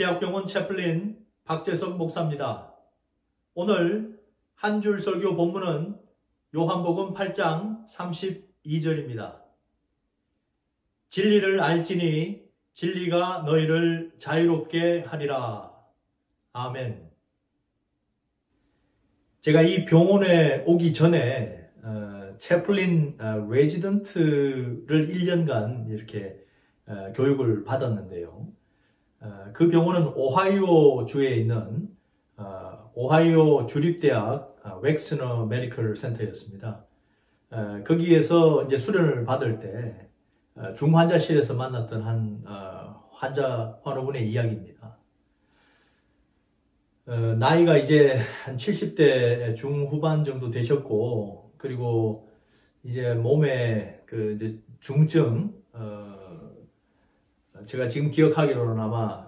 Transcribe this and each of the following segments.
진리학병원 채플린 박재석 목사입니다. 오늘 한 줄 설교 본문은 요한복음 8장 32절입니다. 진리를 알지니 진리가 너희를 자유롭게 하리라. 아멘. 제가 이 병원에 오기 전에 채플린 레지던트를 1년간 이렇게 교육을 받았는데요. 그 병원은 오하이오 주에 있는 오하이오 주립대학 웩스너 메디컬 센터였습니다. 거기에서 이제 수련을 받을 때 중환자실에서 만났던 한 환자분의 이야기입니다. 나이가 이제 한 70대 중후반 정도 되셨고, 그리고 이제 몸에 그 이제 중증, 제가 지금 기억하기로는 아마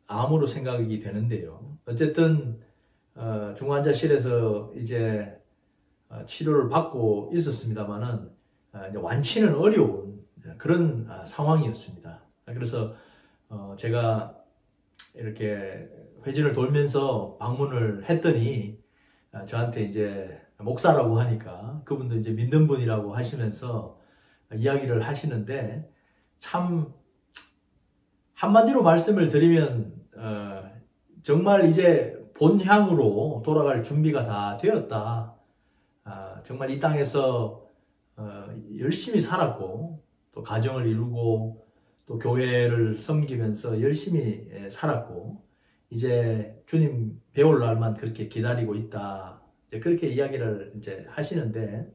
암으로 생각이 되는데요. 어쨌든 중환자실에서 이제 치료를 받고 있었습니다만은 이제 완치는 어려운 그런 상황이었습니다. 그래서 제가 이렇게 회진을 돌면서 방문을 했더니 저한테 이제 목사라고 하니까 그분도 이제 믿는 분이라고 하시면서 이야기를 하시는데, 참 한마디로 말씀을 드리면 정말 이제 본향으로 돌아갈 준비가 다 되었다. 정말 이 땅에서 열심히 살았고, 또 가정을 이루고, 또 교회를 섬기면서 열심히 살았고, 이제 주님 배울 날만 그렇게 기다리고 있다. 이제 그렇게 이야기를 이제 하시는데,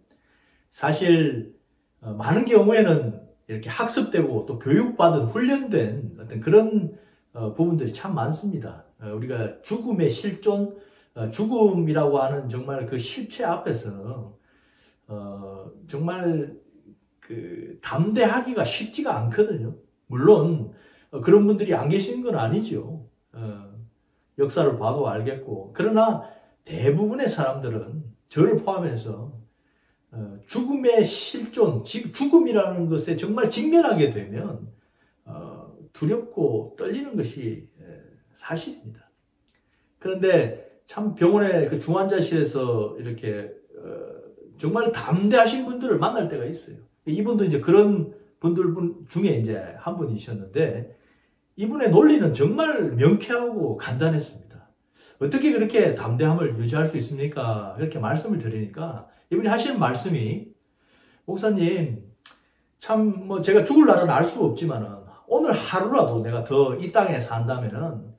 사실 많은 경우에는 이렇게 학습되고 또 교육받은 훈련된 어떤 그런 부분들이 참 많습니다. 우리가 죽음의 실존, 죽음이라고 하는 정말 그 실체 앞에서는 정말 그 담대하기가 쉽지가 않거든요. 물론 그런 분들이 안 계시는 건 아니죠. 역사를 봐도 알겠고, 그러나 대부분의 사람들은 저를 포함해서 죽음의 실존, 죽음이라는 것에 정말 직면하게 되면 두렵고 떨리는 것이 사실입니다. 그런데 참 병원의 그 중환자실에서 이렇게 정말 담대하신 분들을 만날 때가 있어요. 이분도 이제 그런 분들 중에 이제 한 분이셨는데, 이분의 논리는 정말 명쾌하고 간단했습니다. 어떻게 그렇게 담대함을 유지할 수 있습니까? 이렇게 말씀을 드리니까 이분이 하시는 말씀이, 목사님, 참 뭐 제가 죽을 날은 알 수 없지만은 오늘 하루라도 내가 더 이 땅에 산다면은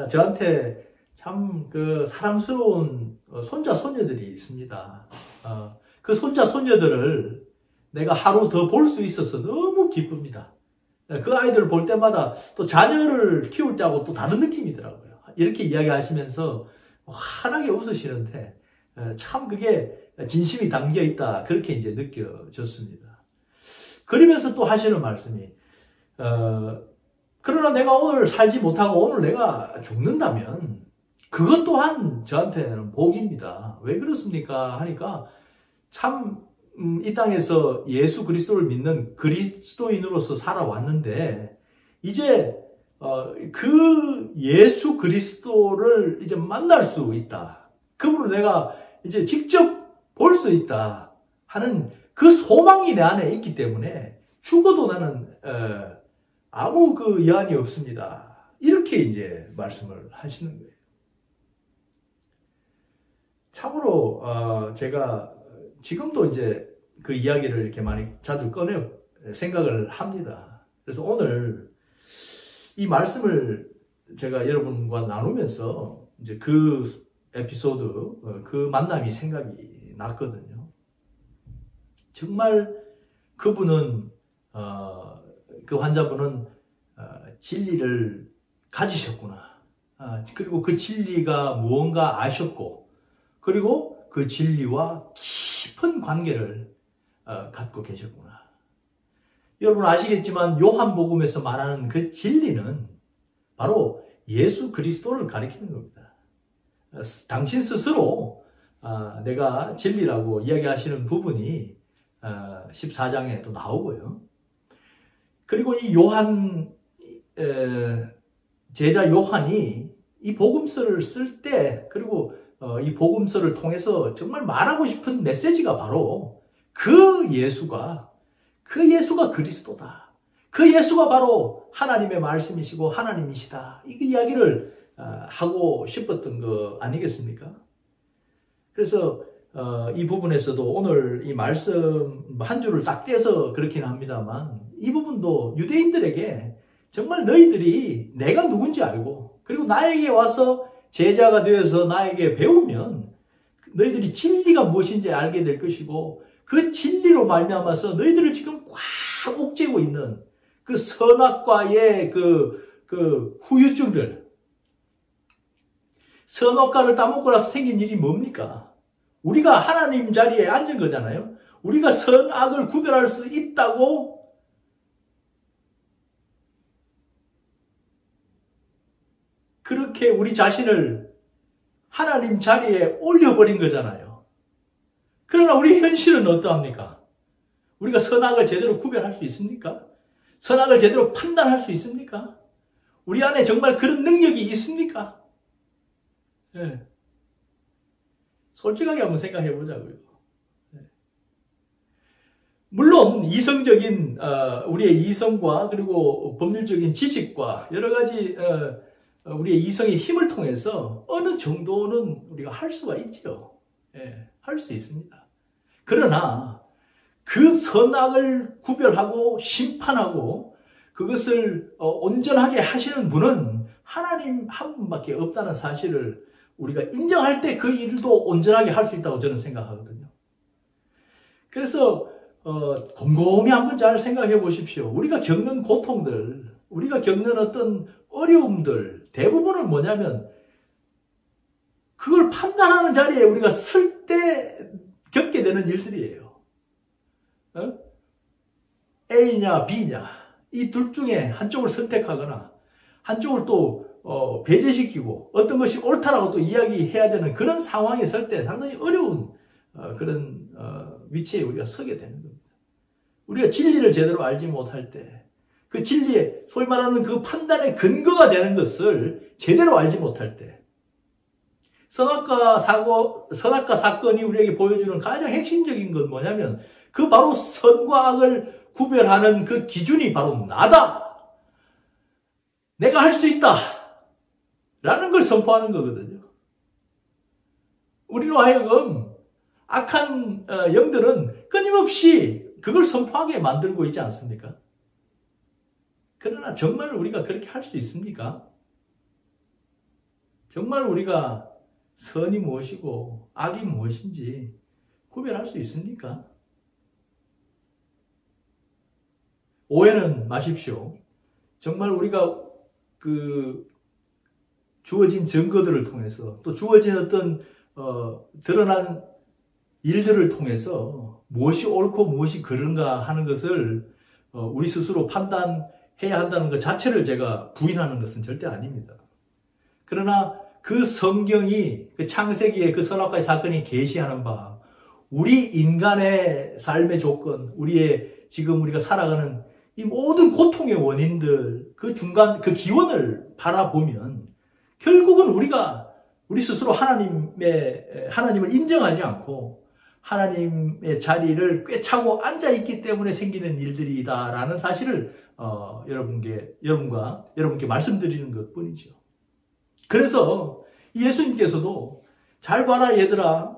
저한테 참 그 사랑스러운 손자 손녀들이 있습니다. 그 손자 손녀들을 내가 하루 더 볼 수 있어서 너무 기쁩니다. 그 아이들을 볼 때마다 또 자녀를 키울 때하고 또 다른 느낌이더라고요. 이렇게 이야기하시면서 환하게 웃으시는데 참 그게 진심이 담겨 있다, 그렇게 이제 느껴졌습니다. 그러면서 또 하시는 말씀이, 그러나 내가 오늘 살지 못하고 오늘 내가 죽는다면 그것 또한 저한테는 복입니다. 왜 그렇습니까? 하니까 참 이 땅에서 예수 그리스도를 믿는 그리스도인으로서 살아왔는데, 이제 그 예수 그리스도를 이제 만날 수 있다. 그분을 내가 이제 직접 볼 수 있다 하는 그 소망이 내 안에 있기 때문에 죽어도 나는 아무 그 여한이 없습니다. 이렇게 이제 말씀을 하시는 거예요. 참으로 제가 지금도 이제 그 이야기를 이렇게 많이 자주 꺼내 생각을 합니다. 그래서 오늘 이 말씀을 제가 여러분과 나누면서 이제 그 에피소드, 그 만남이 생각이 났거든요. 정말 그분은, 그 환자분은 진리를 가지셨구나. 그리고 그 진리가 무언가 아셨고, 그리고 그 진리와 깊은 관계를 갖고 계셨구나. 여러분 아시겠지만 요한복음에서 말하는 그 진리는 바로 예수 그리스도를 가리키는 겁니다. 당신 스스로 내가 진리라고 이야기하시는 부분이 14장에 또 나오고요. 그리고 이 요한 제자 요한이 이 복음서를 쓸 때, 그리고 이 복음서를 통해서 정말 말하고 싶은 메시지가 바로 그 예수가 그리스도다. 그 예수가 바로 하나님의 말씀이시고 하나님이시다. 이 이야기를 하고 싶었던 거 아니겠습니까? 그래서 이 부분에서도 오늘 이 말씀 한 줄을 딱 떼서 그렇긴 합니다만, 이 부분도 유대인들에게 정말 너희들이 내가 누군지 알고, 그리고 나에게 와서 제자가 되어서 나에게 배우면 너희들이 진리가 무엇인지 알게 될 것이고, 그 진리로 말미암아서 너희들을 지금 꽉 옥죄고 있는 그 선악과의 그 후유증들, 선악과를 따먹고 나서 생긴 일이 뭡니까? 우리가 하나님 자리에 앉은 거잖아요. 우리가 선악을 구별할 수 있다고 그렇게 우리 자신을 하나님 자리에 올려버린 거잖아요. 그러나 우리 현실은 어떠합니까? 우리가 선악을 제대로 구별할 수 있습니까? 선악을 제대로 판단할 수 있습니까? 우리 안에 정말 그런 능력이 있습니까? 네. 솔직하게 한번 생각해 보자고요. 네. 물론 이성적인 우리의 이성과 그리고 법률적인 지식과 여러 가지 우리의 이성의 힘을 통해서 어느 정도는 우리가 할 수가 있죠. 예, 할 수 있습니다. 그러나 그 선악을 구별하고 심판하고 그것을 온전하게 하시는 분은 하나님 한 분밖에 없다는 사실을 우리가 인정할 때 그 일도 온전하게 할 수 있다고 저는 생각하거든요. 그래서 곰곰이 한번 잘 생각해 보십시오. 우리가 겪는 고통들, 우리가 겪는 어떤 어려움들 대부분은 뭐냐면 그걸 판단하는 자리에 우리가 설 때 겪게 되는 일들이에요. A냐 B냐 이 둘 중에 한쪽을 선택하거나 한쪽을 또 배제시키고 어떤 것이 옳다라고 또 이야기해야 되는 그런 상황에 설 때 상당히 어려운 그런 위치에 우리가 서게 되는 겁니다. 우리가 진리를 제대로 알지 못할 때 그 진리의 소위 말하는 그 판단의 근거가 되는 것을 제대로 알지 못할 때 선악과 사건이 우리에게 보여주는 가장 핵심적인 건 뭐냐면 그 바로 선과 악을 구별하는 그 기준이 바로 나다. 내가 할 수 있다. 라는 걸 선포하는 거거든요. 우리로 하여금 악한 영들은 끊임없이 그걸 선포하게 만들고 있지 않습니까? 그러나 정말 우리가 그렇게 할 수 있습니까? 정말 우리가 선이 무엇이고 악이 무엇인지 구별할 수 있습니까? 오해는 마십시오. 정말 우리가 주어진 증거들을 통해서 또 주어진 어떤 드러난 일들을 통해서 무엇이 옳고 무엇이 그른가 하는 것을 우리 스스로 판단해야 한다는 것 자체를 제가 부인하는 것은 절대 아닙니다. 그러나 그 성경이 그 창세기의 그 선악과의 사건이 계시하는 바 우리 인간의 삶의 조건, 지금 우리가 살아가는 이 모든 고통의 원인들, 그 중간 그 기원을 바라보면 결국은 우리 스스로 하나님을 인정하지 않고 하나님의 자리를 꿰차고 앉아있기 때문에 생기는 일들이다라는 사실을 여러분께 말씀드리는 것 뿐이죠. 그래서 예수님께서도 잘 봐라 얘들아,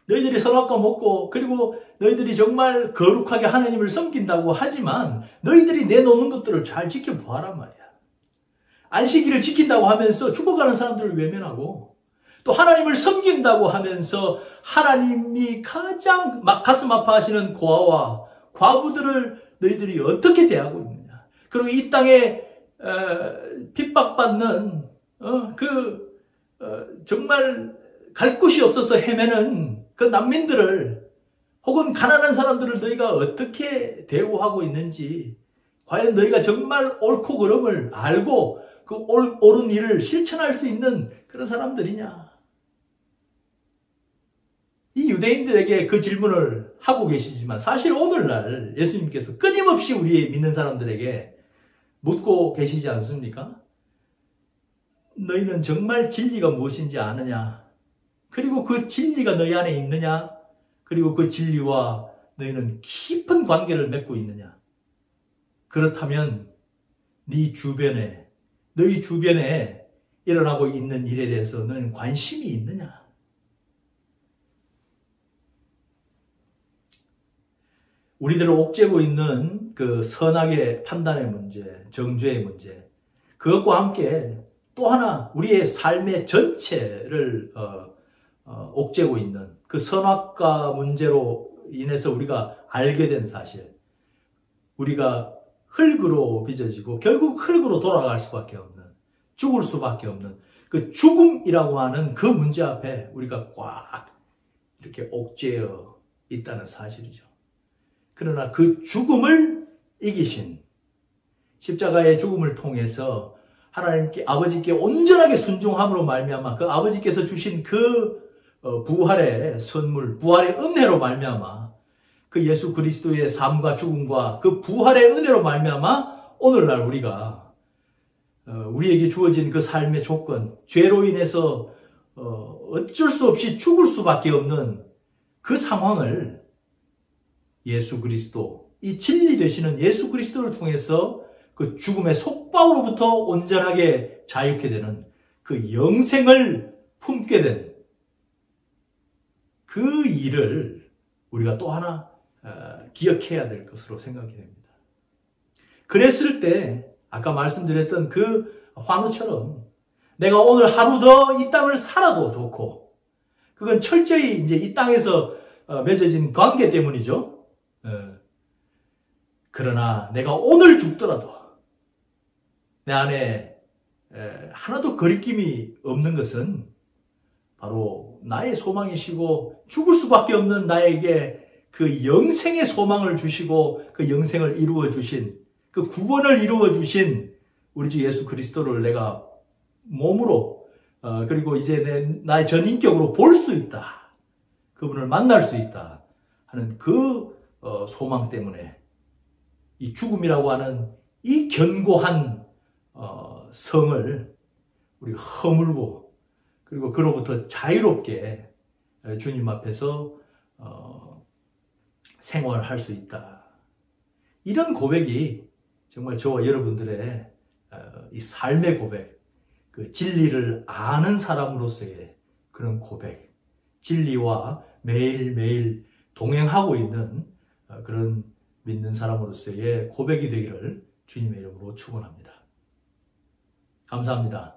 너희들이 선악과 먹고 그리고 너희들이 정말 거룩하게 하나님을 섬긴다고 하지만 너희들이 내놓는 것들을 잘 지켜보아란 말이야. 안식일을 지킨다고 하면서 죽어가는 사람들을 외면하고 또 하나님을 섬긴다고 하면서 하나님이 가장 가슴 아파하시는 고아와 과부들을 너희들이 어떻게 대하고 있느냐. 그리고 이 땅에 핍박받는 정말 갈 곳이 없어서 헤매는 그 난민들을 혹은 가난한 사람들을 너희가 어떻게 대우하고 있는지 과연 너희가 정말 옳고 그름을 알고 그 옳은 일을 실천할 수 있는 그런 사람들이냐. 이 유대인들에게 그 질문을 하고 계시지만 사실 오늘날 예수님께서 끊임없이 우리 믿는 사람들에게 묻고 계시지 않습니까? 너희는 정말 진리가 무엇인지 아느냐? 그리고 그 진리가 너희 안에 있느냐? 그리고 그 진리와 너희는 깊은 관계를 맺고 있느냐? 그렇다면 너희 주변에 일어나고 있는 일에 대해서 너는 관심이 있느냐? 우리들을 옥죄고 있는 그 선악의 판단의 문제, 정죄의 문제, 그것과 함께 또 하나 우리의 삶의 전체를 옥죄고 있는 그 선악과 문제로 인해서 우리가 알게 된 사실, 우리가 흙으로 빚어지고 결국 흙으로 돌아갈 수밖에 없는, 죽을 수밖에 없는 그 죽음이라고 하는 그 문제 앞에 우리가 꽉 이렇게 옥죄어 있다는 사실이죠. 그러나 그 죽음을 이기신, 십자가의 죽음을 통해서 하나님께, 아버지께 온전하게 순종함으로 말미암아 그 아버지께서 주신 그 부활의 선물, 부활의 은혜로 말미암아 그 예수 그리스도의 삶과 죽음과 그 부활의 은혜로 말미암아 오늘날 우리가 우리에게 주어진 그 삶의 조건, 죄로 인해서 어쩔 수 없이 죽을 수밖에 없는 그 상황을 예수 그리스도, 이 진리 되시는 예수 그리스도를 통해서 그 죽음의 속박으로부터 온전하게 자유케 되는 그 영생을 품게 된 그 일을 우리가 또 하나 기억해야 될 것으로 생각이 됩니다. 그랬을 때 아까 말씀드렸던 그 환우처럼 내가 오늘 하루 더 이 땅을 살아도 좋고, 그건 철저히 이제 이 땅에서 맺어진 관계 때문이죠. 그러나 내가 오늘 죽더라도 내 안에 하나도 거리낌이 없는 것은 바로 나의 소망이시고 죽을 수밖에 없는 나에게 그 영생의 소망을 주시고 그 영생을 이루어 주신, 그 구원을 이루어 주신 우리 주 예수 그리스도를 내가 몸으로 그리고 이제 나의 전인격으로 볼 수 있다, 그분을 만날 수 있다 하는 그 소망 때문에 이 죽음이라고 하는 이 견고한 성을 우리가 허물고, 그리고 그로부터 자유롭게 주님 앞에서 생활할 수 있다. 이런 고백이 정말 저와 여러분들의 이 삶의 고백, 그 진리를 아는 사람으로서의 그런 고백, 진리와 매일매일 동행하고 있는 그런 믿는 사람으로서의 고백이 되기를 주님의 이름으로 축원합니다. 감사합니다.